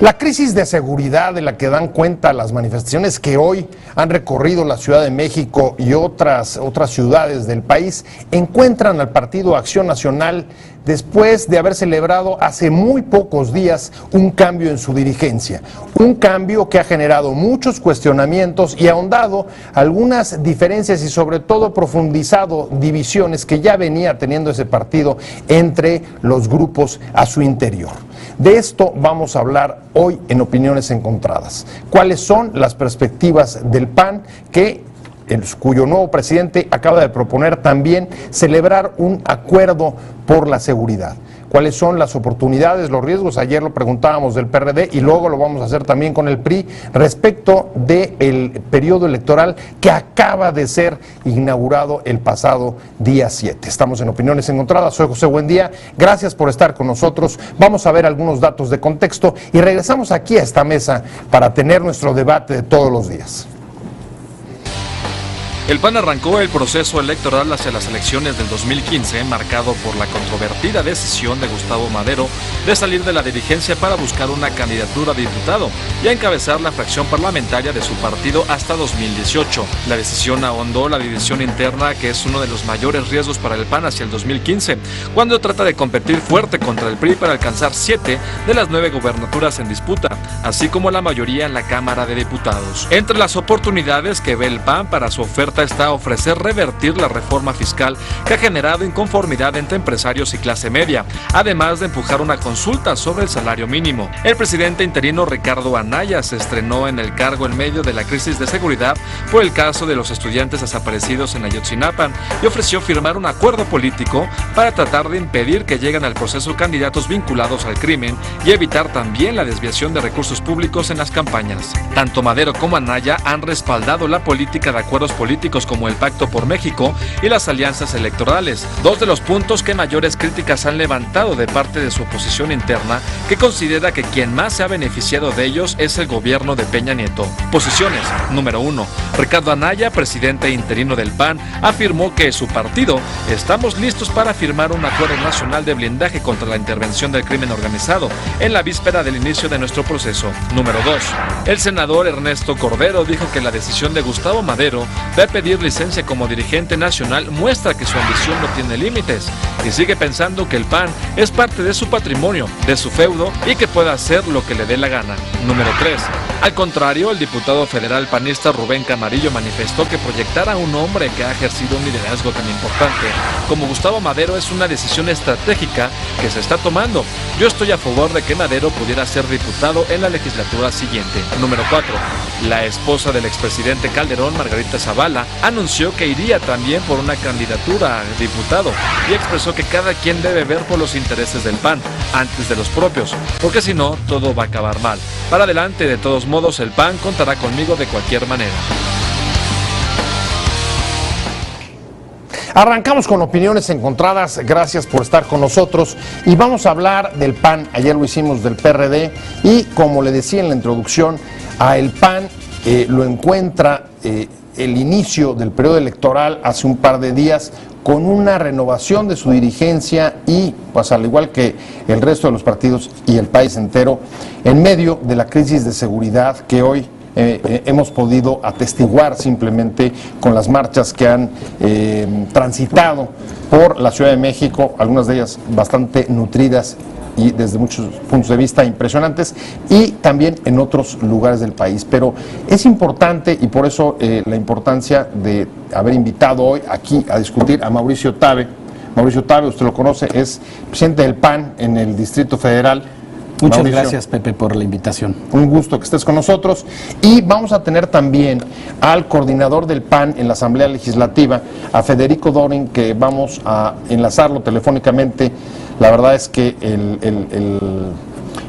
La crisis de seguridad de la que dan cuenta las manifestaciones que hoy han recorrido la Ciudad de México y otras ciudades del país encuentran al Partido Acción Nacional después de haber celebrado hace muy pocos días un cambio en su dirigencia, un cambio que ha generado muchos cuestionamientos y ahondado algunas diferencias y sobre todo profundizado divisiones que ya venía teniendo ese partido entre los grupos a su interior. De esto vamos a hablar hoy en Opiniones Encontradas. ¿Cuáles son las perspectivas del PAN cuyo nuevo presidente acaba de proponer también celebrar un acuerdo por la seguridad? ¿Cuáles son las oportunidades, los riesgos? Ayer lo preguntábamos del PRD y luego lo vamos a hacer también con el PRI respecto del periodo electoral que acaba de ser inaugurado el pasado día 7. Estamos en Opiniones Encontradas, soy José Buendía, gracias por estar con nosotros. Vamos a ver algunos datos de contexto y regresamos aquí a esta mesa para tener nuestro debate de todos los días. El PAN arrancó el proceso electoral hacia las elecciones del 2015, marcado por la controvertida decisión de Gustavo Madero de salir de la dirigencia para buscar una candidatura de diputado y a encabezar la fracción parlamentaria de su partido hasta 2018. La decisión ahondó la división interna, que es uno de los mayores riesgos para el PAN hacia el 2015, cuando trata de competir fuerte contra el PRI para alcanzar 7 de las 9 gubernaturas en disputa, así como la mayoría en la Cámara de Diputados. Entre las oportunidades que ve el PAN para su oferta está ofrecer revertir la reforma fiscal que ha generado inconformidad entre empresarios y clase media, además de empujar una consulta sobre el salario mínimo. El presidente interino Ricardo Anaya se estrenó en el cargo en medio de la crisis de seguridad por el caso de los estudiantes desaparecidos en Ayotzinapa y ofreció firmar un acuerdo político para tratar de impedir que lleguen al proceso candidatos vinculados al crimen y evitar también la desviación de recursos públicos en las campañas. Tanto Madero como Anaya han respaldado la política de acuerdos políticos como el Pacto por México y las alianzas electorales, dos de los puntos que mayores críticas han levantado de parte de su oposición interna, que considera que quien más se ha beneficiado de ellos es el gobierno de Peña Nieto. Posiciones. Número 1. Ricardo Anaya, presidente interino del PAN, afirmó que su partido estamos listos para firmar un acuerdo nacional de blindaje contra la intervención del crimen organizado en la víspera del inicio de nuestro proceso. Número 2. El senador Ernesto Cordero dijo que la decisión de Gustavo Madero de pedir licencia como dirigente nacional muestra que su ambición no tiene límites y sigue pensando que el PAN es parte de su patrimonio, de su feudo y que puede hacer lo que le dé la gana. Número 3. Al contrario, el diputado federal panista Rubén Camarillo manifestó que proyectar a un hombre que ha ejercido un liderazgo tan importante como Gustavo Madero es una decisión estratégica que se está tomando. Yo estoy a favor de que Madero pudiera ser diputado en la legislatura siguiente. Número 4. La esposa del expresidente Calderón, Margarita Zavala, anunció que iría también por una candidatura a diputado y expresó que cada quien debe ver por los intereses del PAN antes de los propios, porque si no, todo va a acabar mal. Para adelante, de todos modos, el PAN contará conmigo de cualquier manera. Arrancamos con Opiniones Encontradas, gracias por estar con nosotros y vamos a hablar del PAN. Ayer lo hicimos del PRD y como le decía en la introducción, a el PAN lo encuentra el inicio del periodo electoral hace un par de días con una renovación de su dirigencia y, pues al igual que el resto de los partidos y el país entero, en medio de la crisis de seguridad que hoy hemos podido atestiguar simplemente con las marchas que han transitado por la Ciudad de México, algunas de ellas bastante nutridas y desde muchos puntos de vista impresionantes, y también en otros lugares del país. Pero es importante, y por eso la importancia de haber invitado hoy aquí a discutir a Mauricio Tabe. Mauricio Tabe, usted lo conoce, es presidente del PAN en el Distrito Federal. Muchas Mauricio, gracias, Pepe, por la invitación. Un gusto que estés con nosotros. Y vamos a tener también al coordinador del PAN en la Asamblea Legislativa, a Federico Dorin, que vamos a enlazarlo telefónicamente. La verdad es que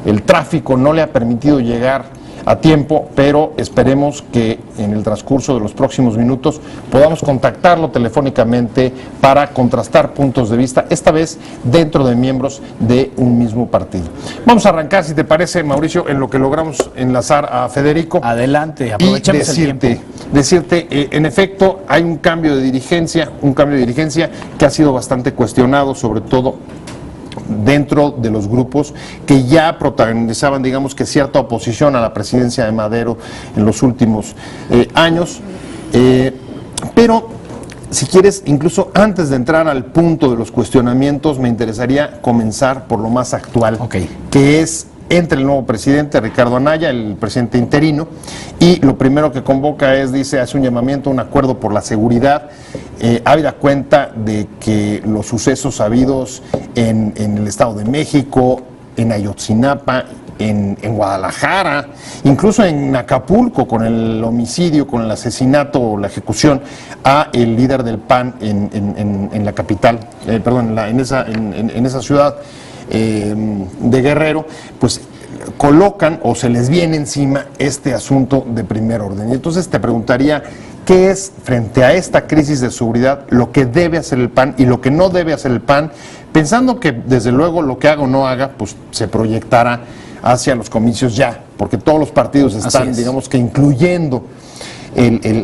el tráfico no le ha permitido llegar a tiempo, pero esperemos que en el transcurso de los próximos minutos podamos contactarlo telefónicamente para contrastar puntos de vista, esta vez dentro de miembros de un mismo partido. Vamos a arrancar, si te parece, Mauricio, en lo que logramos enlazar a Federico. Adelante, aprovechemos el tiempo. Decirte, en efecto, hay un cambio de dirigencia que ha sido bastante cuestionado, sobre todo dentro de los grupos que ya protagonizaban, digamos que cierta oposición a la presidencia de Madero en los últimos años. Pero, si quieres, incluso antes de entrar al punto de los cuestionamientos, me interesaría comenzar por lo más actual, que es entre el nuevo presidente, Ricardo Anaya, el presidente interino, y lo primero que convoca es, dice, hace un llamamiento a un acuerdo por la seguridad, habida cuenta de que los sucesos habidos en el Estado de México, en Ayotzinapa, en Guadalajara, incluso en Acapulco, con el homicidio, con el asesinato o la ejecución a el líder del PAN en la capital, en esa ciudad de Guerrero, pues colocan o se les viene encima este asunto de primer orden. Y entonces te preguntaría, ¿qué es, frente a esta crisis de seguridad, lo que debe hacer el PAN y lo que no debe hacer el PAN, pensando que desde luego lo que haga o no haga, pues se proyectará hacia los comicios ya, porque todos los partidos están, digamos que incluyendo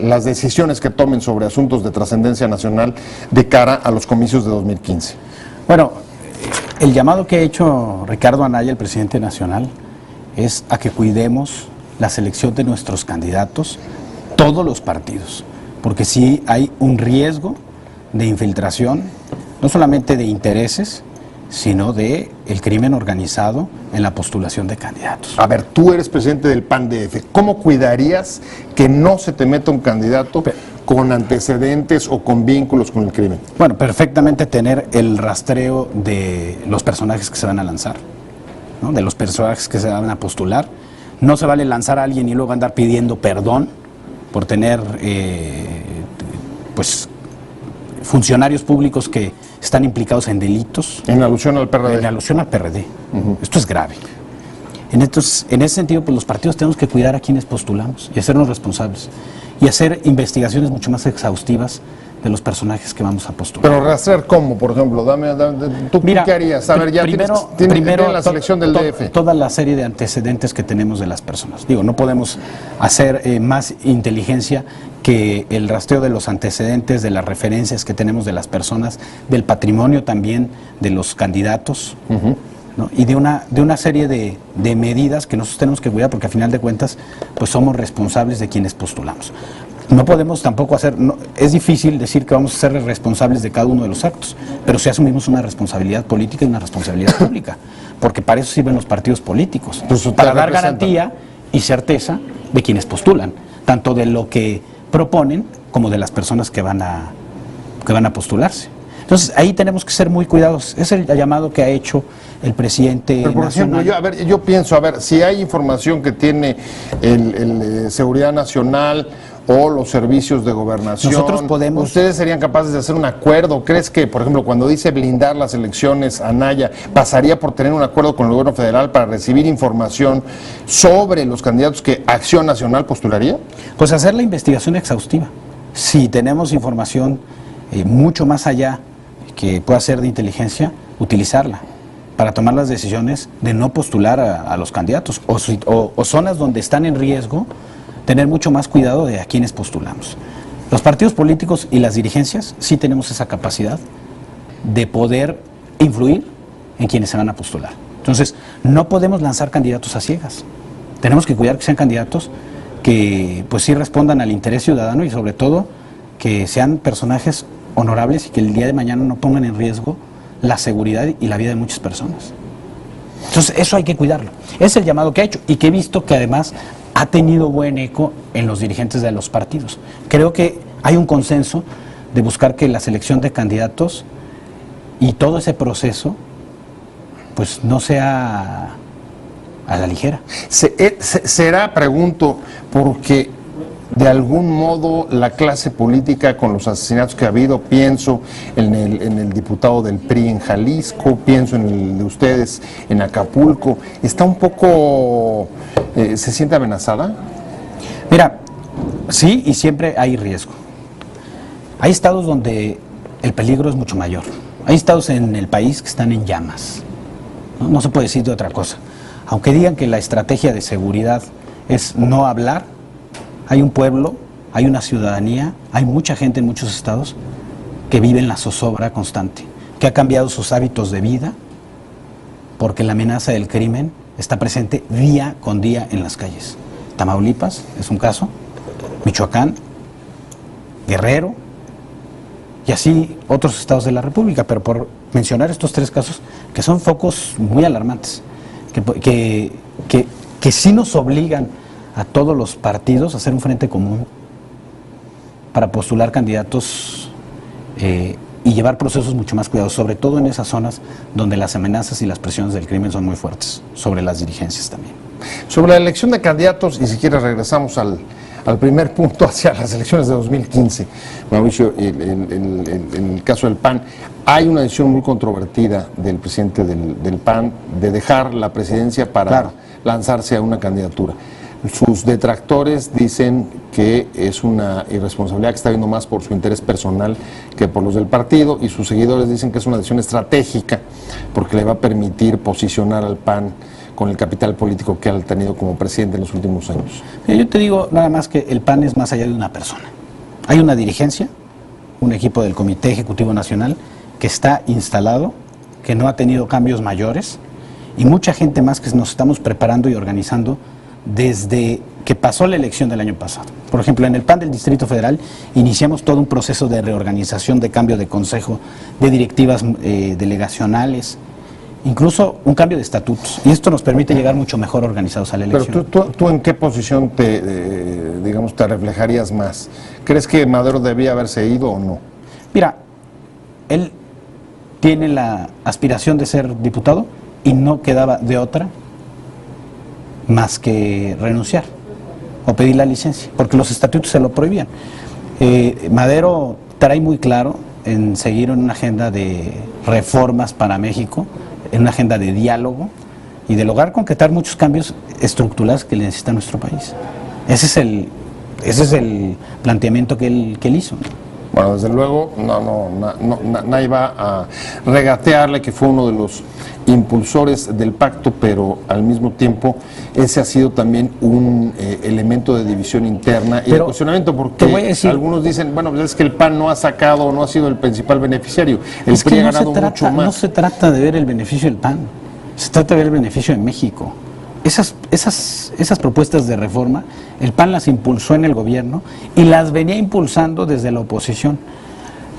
las decisiones que tomen sobre asuntos de trascendencia nacional de cara a los comicios de 2015? Bueno, el llamado que ha hecho Ricardo Anaya, el presidente nacional, es a que cuidemos la selección de nuestros candidatos, todos los partidos, porque sí hay un riesgo de infiltración, no solamente de intereses, sino de el crimen organizado en la postulación de candidatos. A ver, tú eres presidente del PAN-DF, ¿cómo cuidarías que no se te meta un candidato con antecedentes o con vínculos con el crimen? Bueno, perfectamente tener el rastreo de los personajes que se van a lanzar, ¿no? De los personajes que se van a postular. No se vale lanzar a alguien y luego andar pidiendo perdón por tener funcionarios públicos que están implicados en delitos. En alusión al PRD. En alusión al PRD. Esto es grave. En ese sentido, pues los partidos tenemos que cuidar a quienes postulamos y hacernos responsables y hacer investigaciones mucho más exhaustivas de los personajes que vamos a postular. Pero rastrear cómo, por ejemplo, ¿tú qué harías? A ver, ya primero la selección del DF. Toda la serie de antecedentes que tenemos de las personas. Digo, no podemos hacer más inteligencia que el rastreo de los antecedentes, de las referencias que tenemos de las personas, del patrimonio también de los candidatos, ¿no? Y de una serie de medidas que nosotros tenemos que cuidar, porque a final de cuentas pues somos responsables de quienes postulamos. No podemos tampoco es difícil decir que vamos a ser responsables de cada uno de los actos, pero sí asumimos una responsabilidad política y una responsabilidad pública, porque para eso sirven los partidos políticos, para dar garantía y certeza de quienes postulan, tanto de lo que proponen como de las personas que van a postularse. Entonces ahí tenemos que ser muy cuidadosos. Es el llamado que ha hecho el presidente Pero, por nacional. ejemplo, yo pienso, si hay información que tiene el Seguridad Nacional o los servicios de gobernación, nosotros podemos... ¿Ustedes serían capaces de hacer un acuerdo? ¿Crees que, por ejemplo, cuando dice blindar las elecciones, Anaya, pasaría por tener un acuerdo con el gobierno federal para recibir información sobre los candidatos que Acción Nacional postularía? Pues hacer la investigación exhaustiva. Si tenemos información mucho más allá que pueda ser de inteligencia, utilizarla para tomar las decisiones de no postular a los candidatos o zonas donde están en riesgo, tener mucho más cuidado de a quienes postulamos. Los partidos políticos y las dirigencias sí tenemos esa capacidad de poder influir en quienes se van a postular. Entonces, no podemos lanzar candidatos a ciegas. Tenemos que cuidar que sean candidatos que pues sí respondan al interés ciudadano y sobre todo que sean personajes honorables y que el día de mañana no pongan en riesgo la seguridad y la vida de muchas personas. Entonces, eso hay que cuidarlo. Es el llamado que ha hecho y que he visto que además ha tenido buen eco en los dirigentes de los partidos. Creo que hay un consenso de buscar que la selección de candidatos y todo ese proceso pues no sea a la ligera. Será, pregunto, porque de algún modo la clase política, con los asesinatos que ha habido, pienso en el diputado del PRI en Jalisco, pienso en el de ustedes en Acapulco, está un poco, ¿se siente amenazada? Mira, sí, y siempre hay riesgo. Hay estados donde el peligro es mucho mayor. Hay estados en el país que están en llamas. No se puede decir de otra cosa. Aunque digan que la estrategia de seguridad es no hablar, hay un pueblo, hay una ciudadanía, hay mucha gente en muchos estados que vive en la zozobra constante, que ha cambiado sus hábitos de vida porque la amenaza del crimen está presente día con día en las calles. Tamaulipas es un caso, Michoacán, Guerrero y así otros estados de la República, pero por mencionar estos 3 casos que son focos muy alarmantes, que sí nos obligan a todos los partidos a hacer un frente común para postular candidatos y llevar procesos mucho más cuidadosos, sobre todo en esas zonas donde las amenazas y las presiones del crimen son muy fuertes, sobre las dirigencias también. Sobre la elección de candidatos, y si quieres regresamos al primer punto, hacia las elecciones de 2015, Mauricio, en el caso del PAN, hay una decisión muy controvertida del presidente del PAN de dejar la presidencia para lanzarse a una candidatura. Sus detractores dicen que es una irresponsabilidad que está viendo más por su interés personal que por los del partido, y sus seguidores dicen que es una decisión estratégica porque le va a permitir posicionar al PAN con el capital político que ha tenido como presidente en los últimos años. Yo te digo nada más que el PAN es más allá de una persona. Hay una dirigencia, un equipo del Comité Ejecutivo Nacional que está instalado, que no ha tenido cambios mayores, y mucha gente más que nos estamos preparando y organizando desde que pasó la elección del año pasado. Por ejemplo, en el PAN del Distrito Federal iniciamos todo un proceso de reorganización, de cambio de consejo, de directivas delegacionales, incluso un cambio de estatutos, y esto nos permite llegar mucho mejor organizados a la elección. Pero tú ¿en qué posición te reflejarías más? ¿Crees que Madero debía haberse ido o no? Mira, él tiene la aspiración de ser diputado y no quedaba de otra más que renunciar o pedir la licencia, porque los estatutos se lo prohibían. Madero trae muy claro en seguir en una agenda de reformas para México, en una agenda de diálogo y de lograr concretar muchos cambios estructurales que necesita nuestro país. Ese es el planteamiento que él hizo. Bueno, desde luego, nadie va a regatearle que fue uno de los impulsores del pacto, pero al mismo tiempo ese ha sido también un elemento de división interna y de cuestionamiento, porque algunos dicen, bueno, pues es que el PAN no ha sacado, no ha sido el principal beneficiario, el PRI ha ganado mucho más. No se trata de ver el beneficio del PAN, se trata de ver el beneficio de México. Esas propuestas de reforma, el PAN las impulsó en el gobierno y las venía impulsando desde la oposición.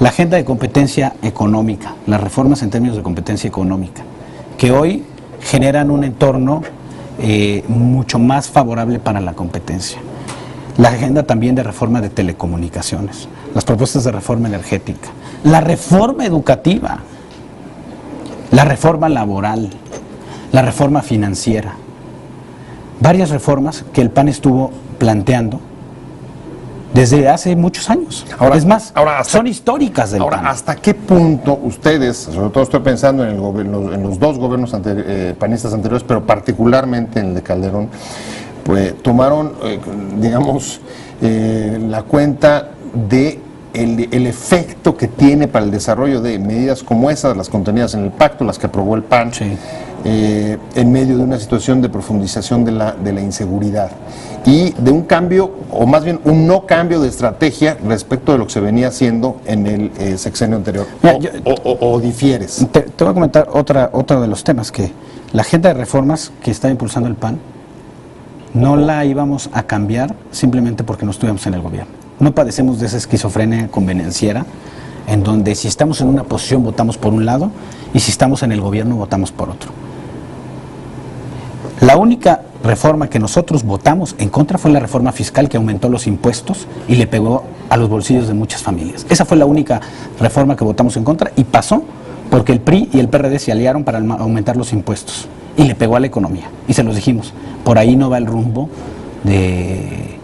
La agenda de competencia económica, las reformas en términos de competencia económica, que hoy generan un entorno mucho más favorable para la competencia. La agenda también de reforma de telecomunicaciones, las propuestas de reforma energética, la reforma educativa, la reforma laboral, la reforma financiera. Varias reformas que el PAN estuvo planteando desde hace muchos años. Ahora, es más, son históricas del PAN. ¿Hasta qué punto ustedes, sobre todo estoy pensando en los dos gobiernos panistas anteriores, pero particularmente en el de Calderón, pues tomaron, la cuenta de el efecto que tiene para el desarrollo de medidas como esas, las contenidas en el pacto, las que aprobó el PAN, sí, en medio de una situación de profundización de la inseguridad y de un cambio, o más bien un no cambio de estrategia respecto de lo que se venía haciendo en el sexenio anterior? Mira, ¿O difieres? Te voy a comentar otro de los temas, que la agenda de reformas que está impulsando el PAN no la íbamos a cambiar simplemente porque no estuviéramos en el gobierno. No padecemos de esa esquizofrenia convenenciera, en donde si estamos en una posición votamos por un lado y si estamos en el gobierno votamos por otro. La única reforma que nosotros votamos en contra fue la reforma fiscal, que aumentó los impuestos y le pegó a los bolsillos de muchas familias. Esa fue la única reforma que votamos en contra, y pasó porque el PRI y el PRD se aliaron para aumentar los impuestos y le pegó a la economía. Y se los dijimos, por ahí no va el rumbo del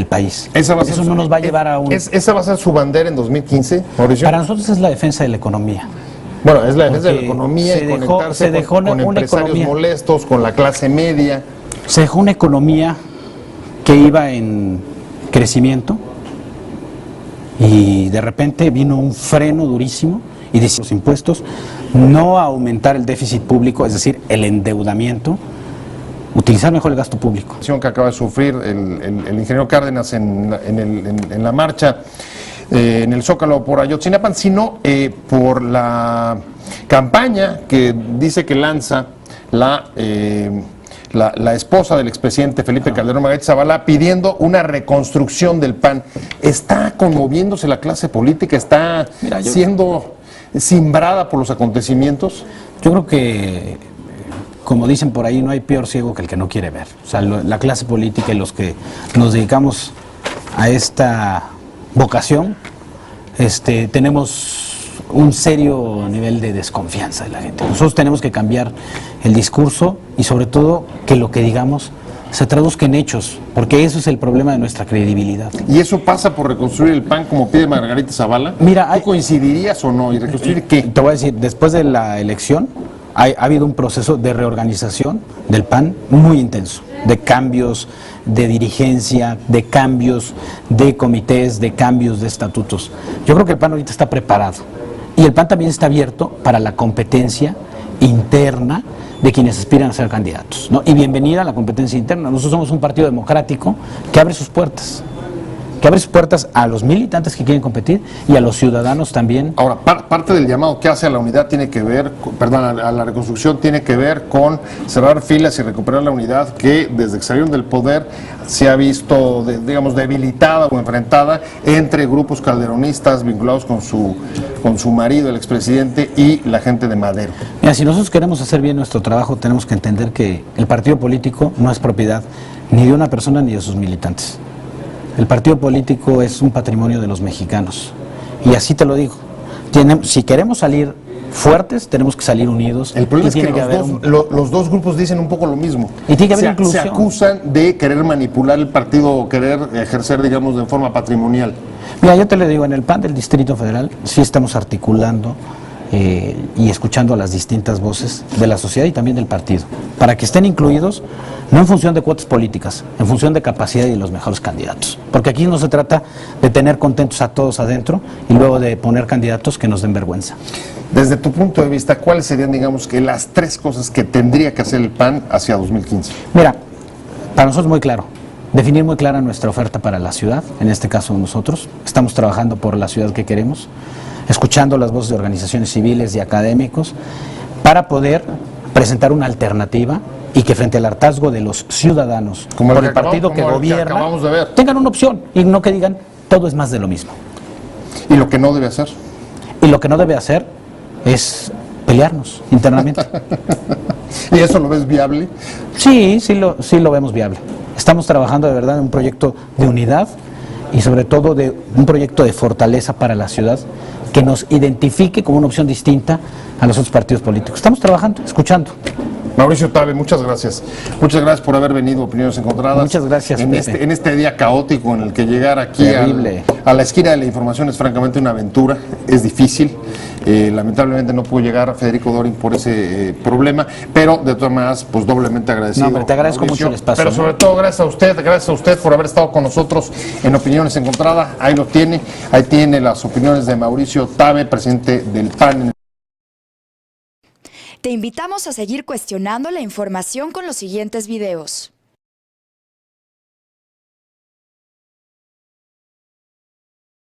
país. Eso no nos va a llevar a un... ¿Esa va a ser su bandera en 2015, Mauricio? Para nosotros es la defensa de la economía. Bueno, es la defensa de la economía y conectarse con empresarios molestos, con la clase media. Se dejó una economía que iba en crecimiento y de repente vino un freno durísimo y decidió los impuestos, no aumentar el déficit público, es decir, el endeudamiento, utilizar mejor el gasto público. Que acaba de sufrir el ingeniero Cárdenas en la marcha. en el Zócalo por Ayotzinapa, sino por la campaña que dice que lanza la esposa del expresidente Felipe Calderón Margarita Zavala pidiendo una reconstrucción del PAN. ¿Está conmoviéndose la clase política? ¿Está siendo cimbrada por los acontecimientos? Yo creo que, como dicen por ahí, no hay peor ciego que el que no quiere ver. O sea, la clase política y los que nos dedicamos a esta vocación, tenemos un serio nivel de desconfianza de la gente. Nosotros tenemos que cambiar el discurso y sobre todo que lo que digamos se traduzca en hechos, porque eso es el problema de nuestra credibilidad. ¿Y eso pasa por reconstruir el PAN como pide Margarita Zavala? Mira, ¿Tú coincidirías o no? ¿Y reconstruir qué? Te voy a decir, después de la elección ha habido un proceso de reorganización del PAN muy intenso, de cambios de dirigencia, de cambios de comités, de cambios de estatutos. Yo creo que el PAN ahorita está preparado y el PAN también está abierto para la competencia interna de quienes aspiran a ser candidatos, ¿no? Y bienvenida a la competencia interna. Nosotros somos un partido democrático que abre sus puertas a los militantes que quieren competir y a los ciudadanos también. Ahora, parte del llamado que hace a la unidad tiene que ver, a la reconstrucción tiene que ver con cerrar filas y recuperar la unidad que desde que salieron del poder se ha visto, digamos, debilitada o enfrentada entre grupos calderonistas vinculados con su marido, el expresidente, y la gente de Madero. Mira, si nosotros queremos hacer bien nuestro trabajo, tenemos que entender que el partido político no es propiedad ni de una persona ni de sus militantes. El partido político es un patrimonio de los mexicanos. Y así te lo digo. Si queremos salir fuertes, tenemos que salir unidos. El problema es que los dos grupos dicen un poco lo mismo. Y tiene que haber inclusión. Se acusan de querer manipular el partido o querer ejercer, digamos, de forma patrimonial. Mira, yo te lo digo, en el PAN del Distrito Federal sí estamos articulando y escuchando a las distintas voces de la sociedad y también del partido, para que estén incluidos, no en función de cuotas políticas, en función de capacidad y de los mejores candidatos. Porque aquí no se trata de tener contentos a todos adentro y luego de poner candidatos que nos den vergüenza. Desde tu punto de vista, ¿cuáles serían, digamos, que las 3 cosas que tendría que hacer el PAN hacia 2015? Mira, para nosotros muy claro. Definir muy clara nuestra oferta para la ciudad, en este caso nosotros. Estamos trabajando por la ciudad que queremos, escuchando las voces de organizaciones civiles y académicos para poder presentar una alternativa y que frente al hartazgo de los ciudadanos por el partido que gobierna tengan una opción y no que digan todo es más de lo mismo. ¿Y lo que no debe hacer? Y lo que no debe hacer es pelearnos internamente. ¿Y eso lo ves viable? Sí lo vemos viable. Estamos trabajando de verdad en un proyecto de unidad y sobre todo de un proyecto de fortaleza para la ciudad que nos identifique como una opción distinta a los otros partidos políticos. Estamos trabajando, escuchando. Mauricio Tabe, muchas gracias. Muchas gracias por haber venido a Opiniones Encontradas. Muchas gracias, en este día caótico en el que llegar aquí a la esquina de la información es francamente una aventura, es difícil. Lamentablemente no pudo llegar Federico Dorin por ese problema, pero de todas maneras, pues doblemente agradecido. No, pero te agradezco Mauricio, mucho el espacio. Pero sobre todo gracias a usted por haber estado con nosotros en Opiniones Encontradas. Ahí lo tiene, ahí tiene las opiniones de Mauricio Tabe, presidente del PAN. Te invitamos a seguir cuestionando la información con los siguientes videos.